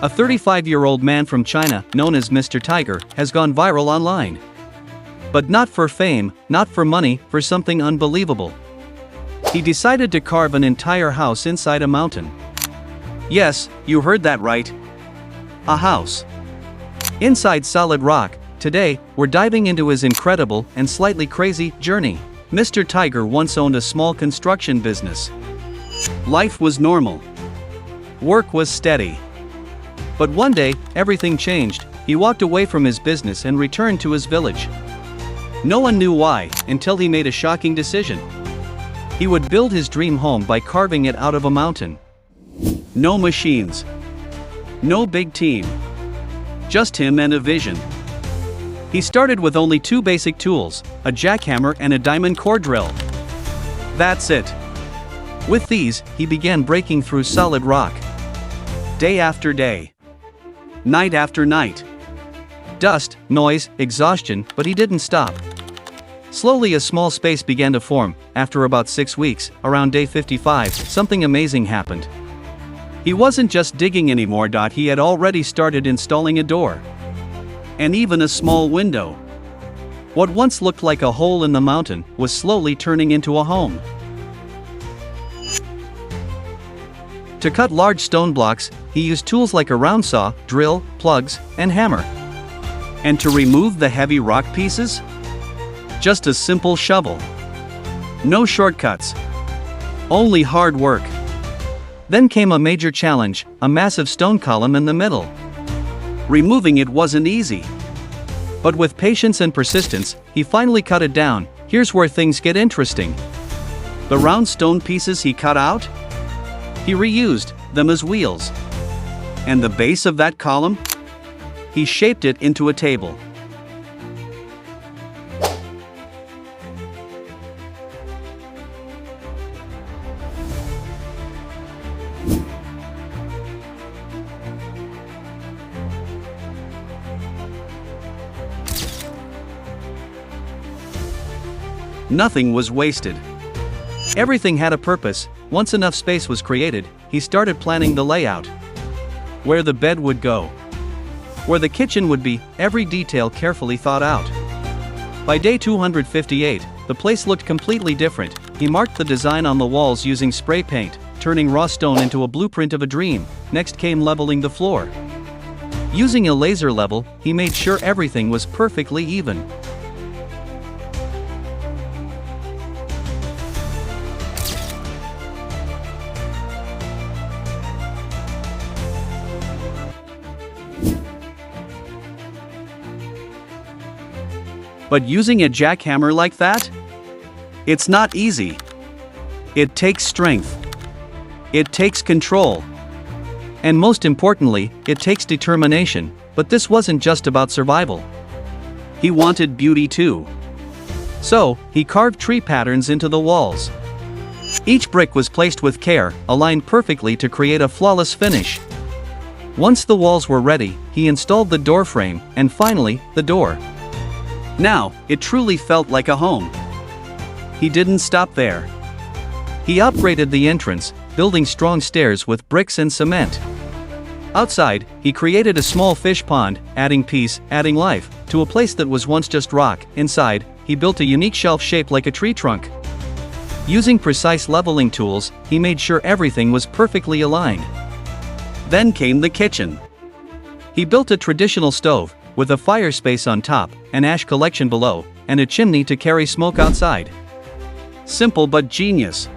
A 35-year-old man from China, known as Mr. Tiger, has gone viral online. But not for fame, not for money, for something unbelievable. He decided to carve an entire house inside a mountain. Yes, you heard that right. A house. Inside solid rock. Today, we're diving into his incredible and slightly crazy journey. Mr. Tiger once owned a small construction business. Life was normal. Work was steady. But one day, everything changed. He walked away from his business and returned to his village. No one knew why, until he made a shocking decision. He would build his dream home by carving it out of a mountain. No machines. No big team. Just him and a vision. He started with only 2 basic tools, a jackhammer and a diamond core drill. That's it. With these, he began breaking through solid rock. Day after day. Night after night. Dust, noise, exhaustion, but he didn't stop. Slowly a small space began to form. After about 6 weeks, around day 55, something amazing happened. He wasn't just digging anymore. He had already started installing a door. And even a small window. What once looked like a hole in the mountain was slowly turning into a home. To cut large stone blocks, he used tools like a round saw, drill, plugs, and hammer. And to remove the heavy rock pieces? Just a simple shovel. No shortcuts. Only hard work. Then came a major challenge, a massive stone column in the middle. Removing it wasn't easy. But with patience and persistence, he finally cut it down. Here's where things get interesting. The round stone pieces he cut out? He reused them as wheels. And the base of that column? He shaped it into a table. Nothing was wasted. Everything had a purpose. Once enough space was created, he started planning the layout. Where the bed would go. Where the kitchen would be, every detail carefully thought out. By day 258, the place looked completely different. He marked the design on the walls using spray paint, turning raw stone into a blueprint of a dream. Next came leveling the floor. Using a laser level, he made sure everything was perfectly even. But using a jackhammer like that? It's not easy. It takes strength. It takes control. And most importantly, it takes determination. But this wasn't just about survival. He wanted beauty too. So, he carved tree patterns into the walls. Each brick was placed with care, aligned perfectly to create a flawless finish. Once the walls were ready, he installed the door frame, and finally, the door. Now, it truly felt like a home. He didn't stop there. He upgraded the entrance, building strong stairs with bricks and cement. Outside, he created a small fish pond, adding peace, adding life, to a place that was once just rock. Inside, he built a unique shelf shaped like a tree trunk. Using precise leveling tools, he made sure everything was perfectly aligned. Then came the kitchen. He built a traditional stove, with a fire space on top, an ash collection below, and a chimney to carry smoke outside. Simple but genius.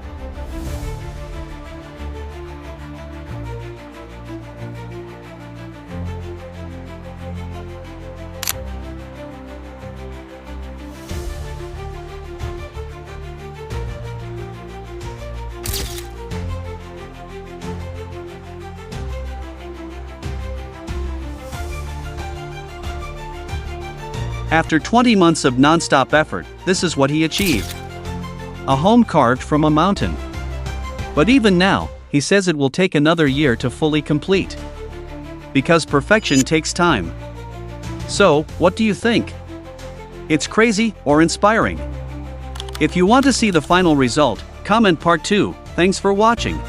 After 20 months of non-stop effort, this is what he achieved. A home carved from a mountain. But even now, he says it will take another year to fully complete. Because perfection takes time. So, what do you think? It's crazy or inspiring? If you want to see the final result, comment part 2. Thanks for watching.